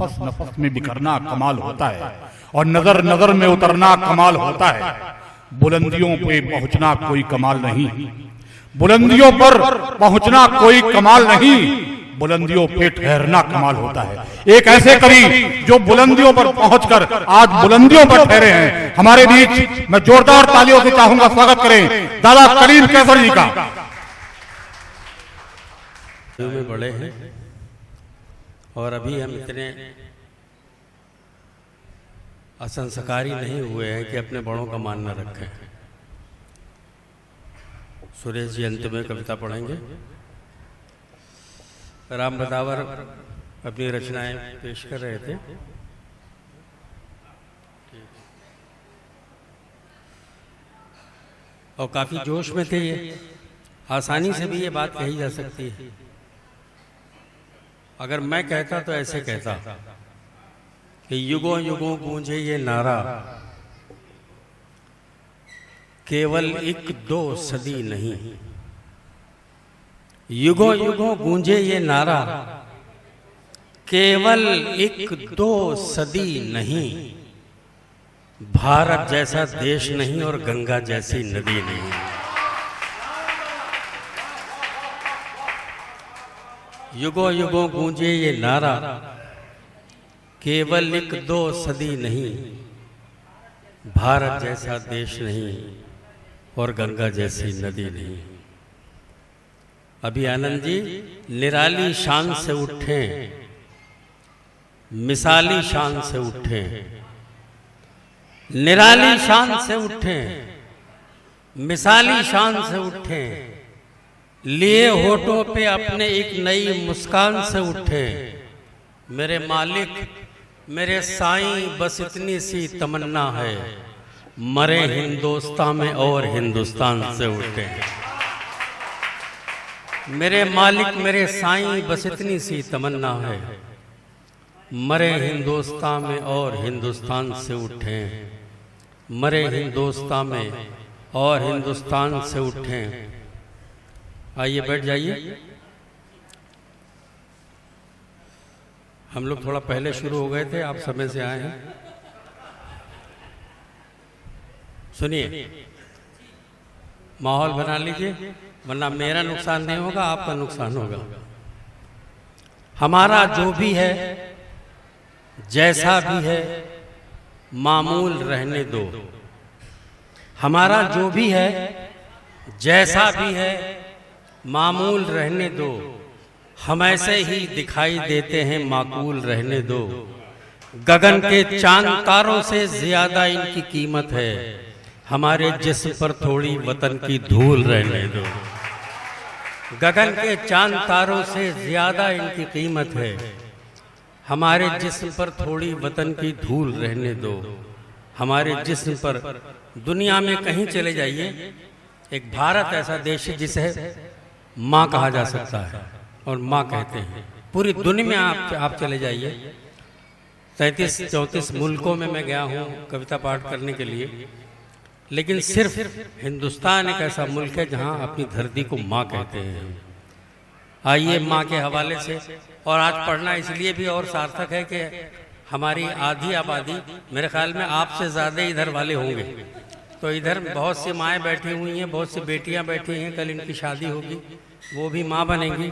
नफस नफस में बिखरना कमाल होता है और नजर नजर में उतरना कमाल होता है। बुलंदियों पे पहुंचना कोई कमाल नहीं, बुलंदियों पर पहुंचना कोई कमाल नहीं, बुलंदियों पे ठहरना कमाल होता है। एक ऐसे कवि जो बुलंदियों पर पहुंचकर आज बुलंदियों पर ठहरे हैं हमारे बीच, मैं जोरदार तालियों से चाहूंगा स्वागत करें दादा कलीम कैसर जी का। में बड़े हैं और अभी हम इतने असंस्कारी नहीं हुए हैं कि अपने बड़ों का मान न रखें। सुरेश जी अंत में कविता पढ़ेंगे। राम बदावर अपनी रचनाएं पेश कर रहे थे। और काफी जोश में थे ये, आसानी से भी ये बात कही जा सकती है। अगर मैं कहता तो ऐसे कहता कि युगों युगों गूंजे ये नारा, केवल एक दो सदी नहीं। युगों युगों गूंजे ये नारा, केवल एक दो सदी नहीं। भारत जैसा देश नहीं और गंगा जैसी नदी नहीं। युगों युगों गूंजे ये नारा, केवल एक दो सदी नहीं। भारत जैसा देश नहीं और गंगा जैसी नदी नहीं। अभी आनंद जी निराली शान से उठे, मिसाली शान से उठे, निराली शान से उठे, मिसाली शान से उठे, लिए होठों पे अपने एक नई मुस्कान से उठे। मेरे मालिक मेरे साईं बस इतनी सी तमन्ना है, मरे हिंदुस्तान में और हिंदुस्तान से उठे। मेरे मालिक मेरे साईं बस इतनी सी तमन्ना है, मरे हिंदुस्तान में और हिंदुस्तान से उठे। मरे हिंदुस्तान में और हिंदुस्तान से उठे। आइए बैठ जाइए। हम लोग थोड़ा पहले शुरू हो गए थे, आप समय से आए हैं। सुनिए, माहौल बना लीजिए, वरना मेरा नुकसान नहीं होगा, आपका नुकसान होगा। हमारा जो भी है जैसा भी है मामूल रहने दो। हमारा जो भी है जैसा भी है मामूल रहने दो। हम ऐसे ही दिखाई देते हैं माकूल रहने दो। गगन के चांद तारों से ज्यादा इनकी कीमत है, हमारे जिस्म पर थोड़ी वतन की धूल रहने दो। गगन के चांद तारों से ज्यादा इनकी कीमत है, हमारे जिस्म पर थोड़ी वतन की धूल रहने दो। हमारे जिस्म पर दुनिया में कहीं चले जाइए, एक भारत ऐसा देश है जिसे माँ कहा जा सकता है और माँ कहते हैं। पूरी दुनिया में आप चले जाइए, 33-34 मुल्कों में मैं गया हूँ कविता पाठ करने के लिए, लेकिन सिर्फ हिंदुस्तान एक ऐसा मुल्क है जहाँ अपनी धरती को माँ कहते हैं। आइए माँ के हवाले से, और आज पढ़ना इसलिए भी और सार्थक है कि हमारी आधी आबादी मेरे ख्याल में आपसे ज़्यादा इधर वाले होंगे। तो इधर बहुत सी माएँ बैठी हुई हैं, बहुत सी बेटियाँ बैठी हैं, कल इनकी शादी होगी, वो भी माँ बनेंगी।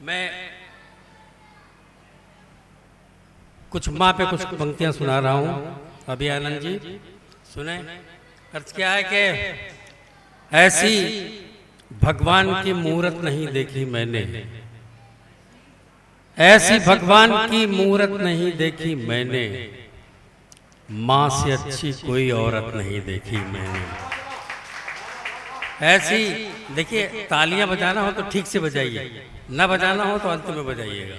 मैं कुछ माँ पे कुछ पंक्तियाँ सुना रहा हूँ। अभी आनंद जी सुने। अर्थ क्या है कि ऐसी भगवान की मूरत नहीं देखी मैंने, ऐसी भगवान की मूरत नहीं देखी मैंने, माँ से अच्छी कोई औरत नहीं देखी मैंने। ऐसी, देखिए तालियां बजाना हो तो ठीक से बजाइए, न बजाना हो तो अंत में बजाइएगा।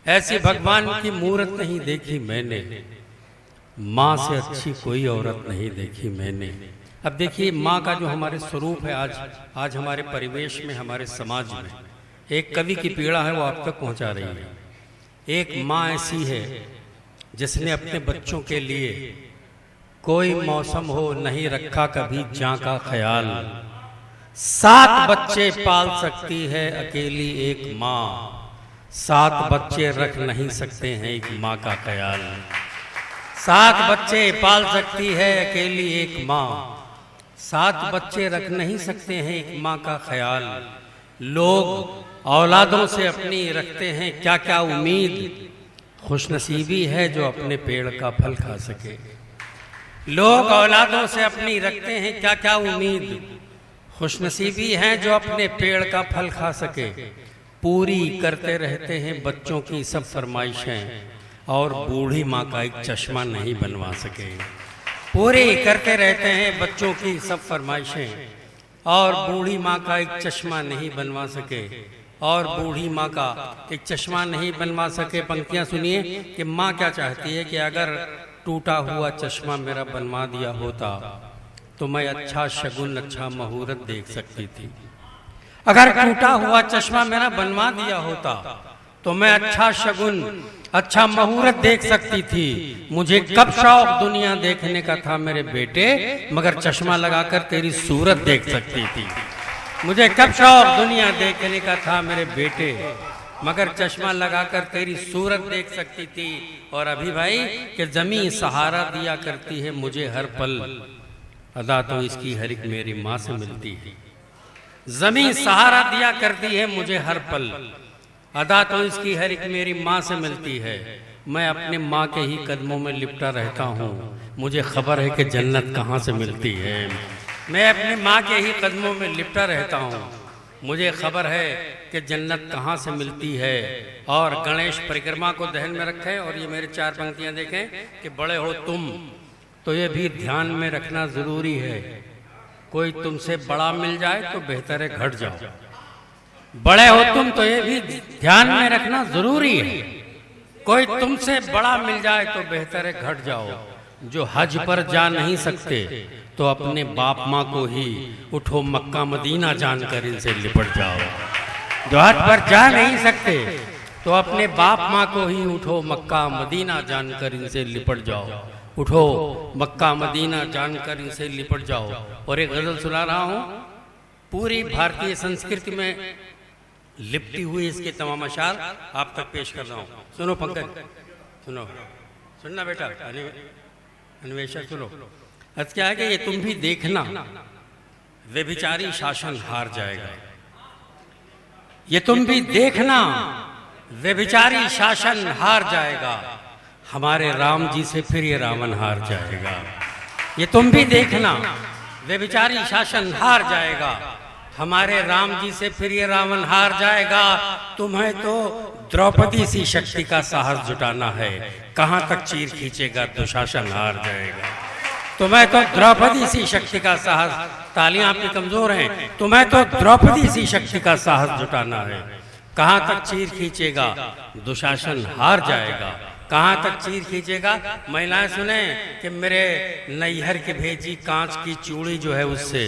ऐसी भगवान की मूरत नहीं देखी मैंने, माँ से अच्छी कोई औरत नहीं देखी मैंने। अब देखिए माँ का जो हमारे स्वरूप है आज हमारे परिवेश में, हमारे समाज में एक कवि की पीड़ा है वो आप तक पहुंचा रही है। एक माँ ऐसी है जिसने अपने बच्चों के लिए कोई मौसम हो नहीं रखा कभी जां का ख्याल। 7 बच्चे पाल सकती है अकेली एक माँ, 7 बच्चे रख नहीं सकते हैं एक माँ का ख्याल। 7 बच्चे पाल सकती है अकेली एक माँ। 7 बच्चे रख नहीं सकते हैं एक माँ का ख्याल। लोग औलादों से अपनी रखते हैं क्या क्या उम्मीद, खुशनसीबी है जो अपने पेड़ का फल खा सके। लोग औलादों से अपनी रखते हैं क्या क्या उम्मीद, खुशनसीबी है जो अपने पेड़ का फल खा सके। पूरी करते रहते हैं बच्चों की सब फरमाइशें और बूढ़ी माँ का एक चश्मा नहीं बनवा सके। पूरी करते रहते हैं बच्चों की सब फरमाइशें और बूढ़ी माँ का एक चश्मा नहीं बनवा सके। और बूढ़ी माँ का एक चश्मा नहीं बनवा सके। पंक्तियाँ सुनिए कि माँ क्या चाहती है कि अगर टूटा हुआ चश्मा मेरा बनवा दिया होता तो मैं अच्छा शगुन अच्छा मुहूर्त देख सकती थी। अगर टूटा हुआ चश्मा मेरा बनवा दिया होता तो मैं अच्छा शगुन अच्छा मुहूर्त देख सकती थी। मुझे कब शौक दुनिया देखने का था मेरे बेटे, मगर चश्मा लगाकर तेरी सूरत देख सकती थी। मुझे कब शौक दुनिया देखने का था मेरे बेटे, मगर चश्मा लगाकर तेरी सूरत देख सकती थी। और अभी भाई कि जमीन सहारा दिया करती है मुझे हर पल, अदा तो इसकी हर एक मेरी माँ से मिलती है। जमीन सहारा दिया करती है मुझे हर पल, अदा तो इसकी हर एक मेरी माँ से मिलती है। मैं अपने माँ के ही कदमों में लिपटा रहता हूँ, मुझे खबर है कि जन्नत कहाँ से मिलती है। मैं अपने माँ के ही कदमों में लिपटा रहता हूँ, मुझे खबर है कि जन्नत कहाँ से मिलती है। और गणेश परिक्रमा को ध्यान में रखें। और ये मेरे 4 पंक्तियाँ देखें कि बड़े हो तुम तो ये भी ध्यान में रखना जरूरी है, कोई तुमसे बड़ा मिल जाए तो बेहतर है घट जाओ। बड़े हो तुम तो ये भी ध्यान में रखना जरूरी है, कोई तुमसे बड़ा मिल जाए तो बेहतर है घट जाओ। जो हज पर जा नहीं सकते तो अपने बाप माँ को ही उठो मक्का मदीना जानकर इनसे लिपट जाओ। जो हज पर जा नहीं सकते तो अपने बाप माँ को ही उठो मक्का मदीना जानकर इनसे लिपट जाओ। उठो मक्का मदीना जानकर इनसे लिपट जाओ। और एक गजल सुना रहा हूँ, पूरी भारतीय संस्कृति में लिपटी हुई इसके तमाम अशार आप तक पेश कर रहा हूँ। सुनो पंकज, सुनो, सुनना बेटा, अन्वेषा सुनो। आज क्या है कि ये तुम भी देखना व्यभिचारी शासन हार जाएगा। ये तुम भी देखना व्यभिचारी शासन हार जाएगा, हमारे राम जी से फिर ये रावण हार जाएगा। ये तुम भी देखना व्यभिचारी शासन हार जाएगा, हमारे राम जी से फिर ये रावण हार जाएगा। तुम्हें तो द्रौपदी सी शक्ति का साहस जुटाना है, कहाँ तक चीर खींचेगा दुशासन हार जाएगा। तुम्हें तो द्रौपदी सी शक्ति का साहस, तालियां आपकी कमजोर हैं, तुम्हें तो द्रौपदी सी शक्ति का साहस जुटाना है, कहाँ तक चीर खींचेगा दुशासन हार जाएगा। कहाँ तक चीर खींचेगा। महिलाएं सुने कि मेरे नैहर की भेजी कांच की चूड़ी जो है उससे,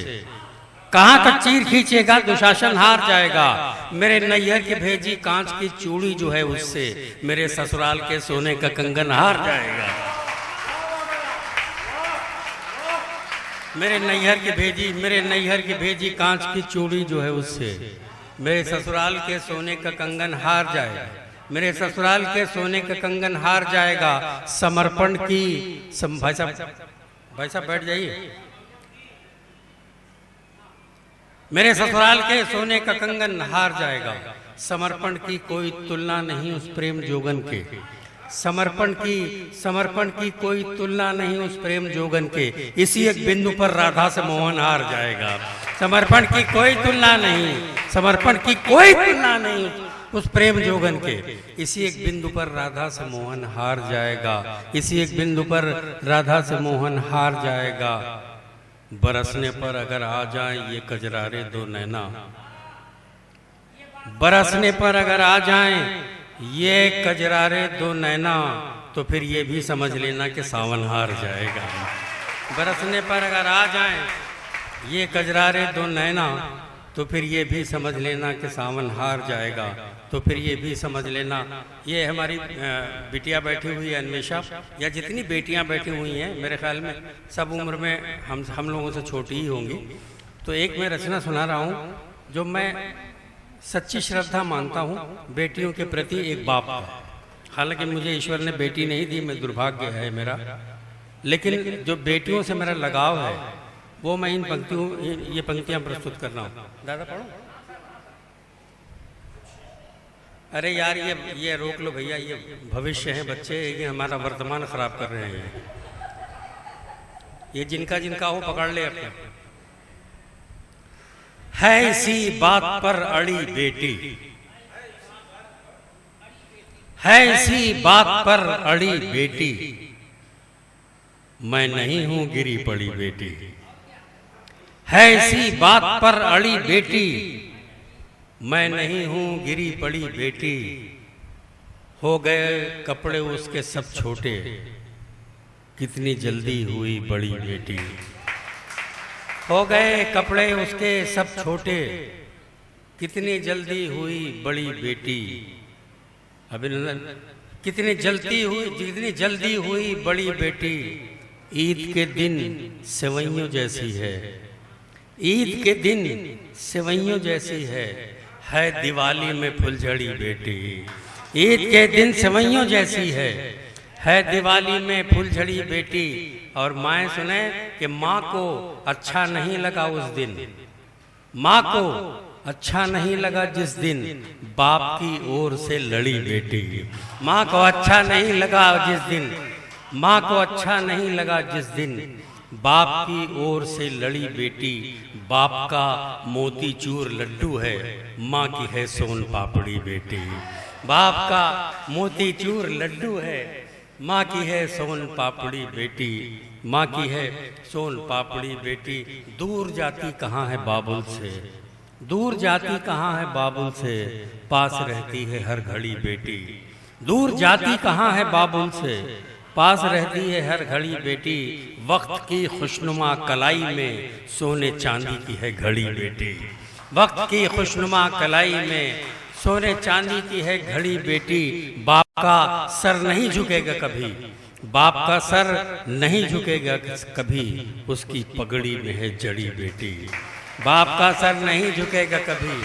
कहाँ तक चीर खींचेगा दुशासन हार जाएगा। मेरे नैहर की भेजी कांच की चूड़ी जो है उससे, मेरे ससुराल के सोने का कंगन हार जाएगा। मेरे नैहर की भेजी कांच की चूड़ी जो है उससे, मेरे ससुराल के सोने का कंगन हार जाएगा। मेरे ससुराल के सोने का कंगन हार जाएगा। समर्पण की भाई साहब बैठ जाइए। मेरे ससुराल के सोने का कंगन हार जाएगा। समर्पण की कोई तुलना नहीं उस प्रेम जोगन के, समर्पण की कोई तुलना नहीं उस प्रेम जोगन के। इसी एक बिंदु पर राधा से मोहन हार जाएगा। समर्पण की कोई तुलना नहीं, समर्पण की कोई तुलना नहीं उस प्रेम जोगन के। इसी एक बिंदु पर राधा से मोहन हार जाएगा। इसी एक बिंदु पर राधा से मोहन हार जाएगा। बरसने पर अगर आ जाए ये कजरारे दो नैना, बरसने पर अगर आ जाए ये कजरारे दो नैना, तो फिर ये भी समझ लेना कि सावन हार जाएगा। बरसने पर अगर आ जाए ये कजरारे दो नैना, तो फिर ये भी समझ लेना कि सावन हार जाएगा। तो फिर ये भी समझ लेना। ये हमारी बिटिया बैठी हुई है अन्वेषा, या जितनी बेटियां बैठी हुई हैं मेरे ख्याल में सब उम्र में हम लोगों से छोटी ही होंगी। तो एक मैं रचना सुना रहा हूँ जो मैं सच्ची श्रद्धा मानता हूँ बेटियों के प्रति एक बाप का। हालांकि मुझे ईश्वर ने बेटी नहीं दी, मैं दुर्भाग्य है मेरा, लेकिन जो बेटियों से मेरा लगाव है वो मैं इन पंक्तियों ये पंक्तियाँ प्रस्तुत कर रहा हूँ। दादा पढ़ो। अरे यार ये रोक लो भैया, ये भविष्य है बच्चे, ये हमारा वर्तमान खराब कर रहे हैं। ये जिनका जिनका हो पकड़ ले अपने। है इसी बात पर अड़ी बेटी, है इसी बात पर अड़ी बेटी, मैं नहीं हूं गिरी पड़ी बेटी। है इसी बात पर अड़ी बेटी, मैं नहीं हूं गिरी पड़ी बेटी। हो गए कपड़े उसके सब छोटे, कितनी जल्दी हुई बड़ी बेटी। हो गए कपड़े उसके सब छोटे, कितनी जल्दी हुई बड़ी बेटी। अभिनंदन। कितनी जल्दी हुई बड़ी बेटी। ईद के दिन सेवइयों जैसी है, ईद के दिन सेवइयों जैसी है दिवाली में फुलझड़ी बेटी। ईद के दिन सेवइयों जैसी है दिवाली में फुलझड़ी बेटी। और माएँ सुने कि माँ को अच्छा नहीं लगा उस दिन, माँ को अच्छा नहीं लगा जिस दिन बाप की ओर से लड़ी बेटी। माँ को अच्छा नहीं लगा जिस दिन, माँ को अच्छा नहीं लगा जिस दिन बाप की ओर से लड़ी बेटी। बाप का मोतीचूर लड्डू है, माँ की है सोन पापड़ी बेटी। बाप का मोतीचूर लड्डू है, माँ की है सोन पापड़ी बेटी। माँ की है सोन पापड़ी बेटी। दूर जाती कहाँ है बाबुल से, दूर जाती कहाँ है बाबुल से, पास रहती है हर घड़ी बेटी। दूर जाती कहाँ है बाबुल से, पास रहती है हर घड़ी बेटी। वक्त की खुशनुमा कलाई में सोने चांदी की है घड़ी बेटी। वक्त की खुशनुमा कलाई में सोने चांदी की है घड़ी बेटी। बाप का सर नहीं झुकेगा कभी, बाप का सर नहीं झुकेगा कभी, उसकी पगड़ी में है जड़ी बेटी। बाप का सर नहीं झुकेगा कभी,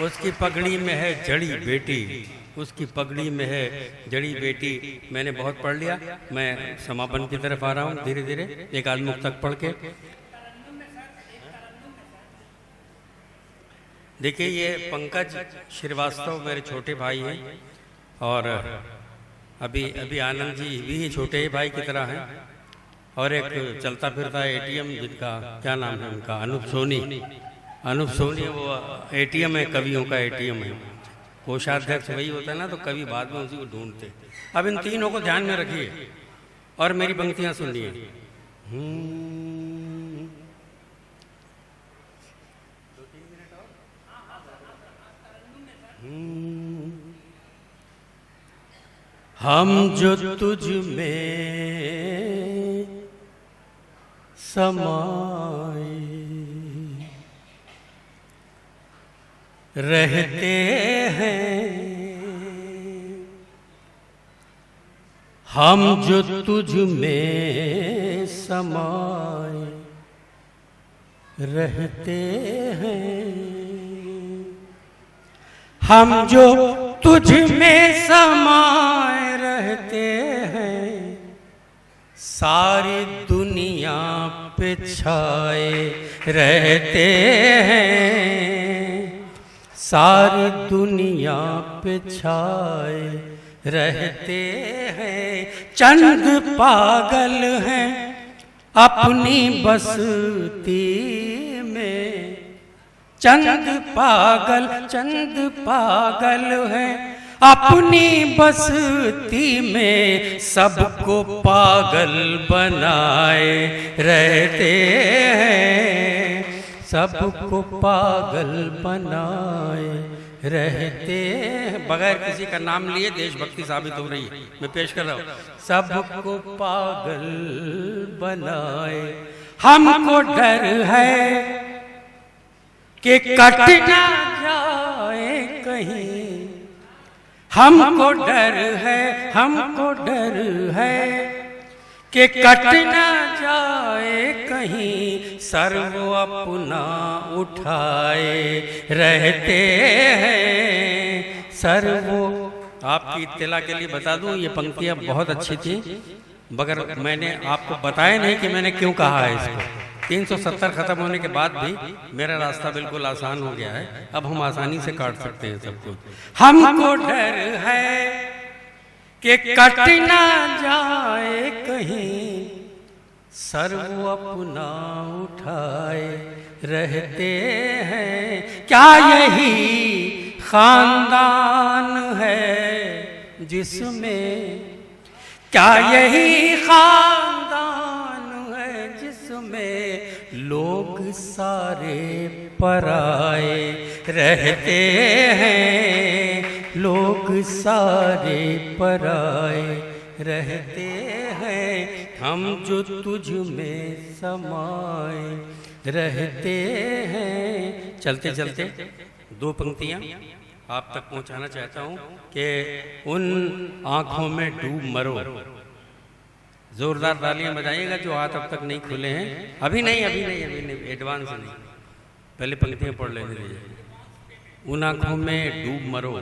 उसकी पगड़ी में है जड़ी बेटी। उसकी पगड़ी में है जड़ी बेटी। मैंने बहुत पढ़ लिया, मैं समापन की तरफ आ रहा हूँ धीरे धीरे, एक आध मुख तक पढ़ के। देखिए ये पंकज श्रीवास्तव मेरे छोटे भाई हैं, और अभी आनंद जी भी छोटे ही भाई की तरह हैं। और एक चलता फिरता एटीएम जिनका क्या नाम है उनका, अनूप सोनी। अनूप सोनी वो एटीएम है, कवियों का एटीएम है। कोषाध्यक्ष वही होता है ना, तो कवि बाद में उसी को ढूंढते। अब इन तीनों को ध्यान में रखिए और मेरी पंक्तियां सुनिए। हम जो तुझ में समाए रहते हैं, हम जो तुझ में समाए रहते हैं, हम जो तुझ में समाए रहते हैं, सारी दुनिया पे छाए रहते हैं, सारी दुनिया पे छाए रहते हैं। चंद पागल हैं अपनी बस्ती में, चंद पागल हैं अपनी बस्ती में, सबको पागल बनाए रहते हैं, सबको पागल बनाए रहते हैं। बगैर किसी का नाम लिए देशभक्ति साबित हो रही है, मैं पेश कर रहा हूँ। सबको पागल बनाए, हमको डर है कि कट ना जाए कहीं, हमको डर है, हमको डर है कि कट ना जाए कहीं, सर वो अपना उठाए रहते हैं, सर वो। आपकी इत्तला के लिए बता दूं, ये पंक्तियां बहुत अच्छी थी, मगर मैंने आपको बताया नहीं कि मैंने क्यों कहा है इसको। 370 खत्म होने के बाद भी मेरा रास्ता बिल्कुल आसान हो गया है, अब हम आसानी से काट सकते हैं सब कुछ। हमको डर है कि कट ना जाए कहीं, सर वो अपना उठाए रहते हैं। क्या यही खानदान है जिसमें, क्या यही खानदान है जिसमें लोग सारे पराए रहते हैं, लोग सारे पराए रहते हैं, हम जो तुझ में समाए रहते हैं। चलते चलते दो पंक्तियां आप तक पहुंचाना चाहता हूं कि उन आंखों में डूब मरो। जोरदार तालियां बजाइएगा जो हाथ अब तक नहीं खुले हैं। अभी नहीं, एडवांस नहीं, पहले पंक्तियां पढ़ लेने दीजिए। उन आंखों में डूब मरो,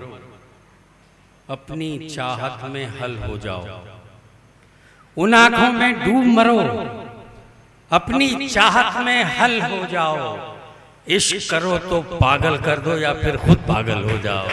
अपनी चाहत में हल हो जाओ। उन आंखों में डूब मरो, अपनी चाहत में हल हो जाओ। इश्क करो तो पागल कर दो या फिर खुद पागल हो जाओ।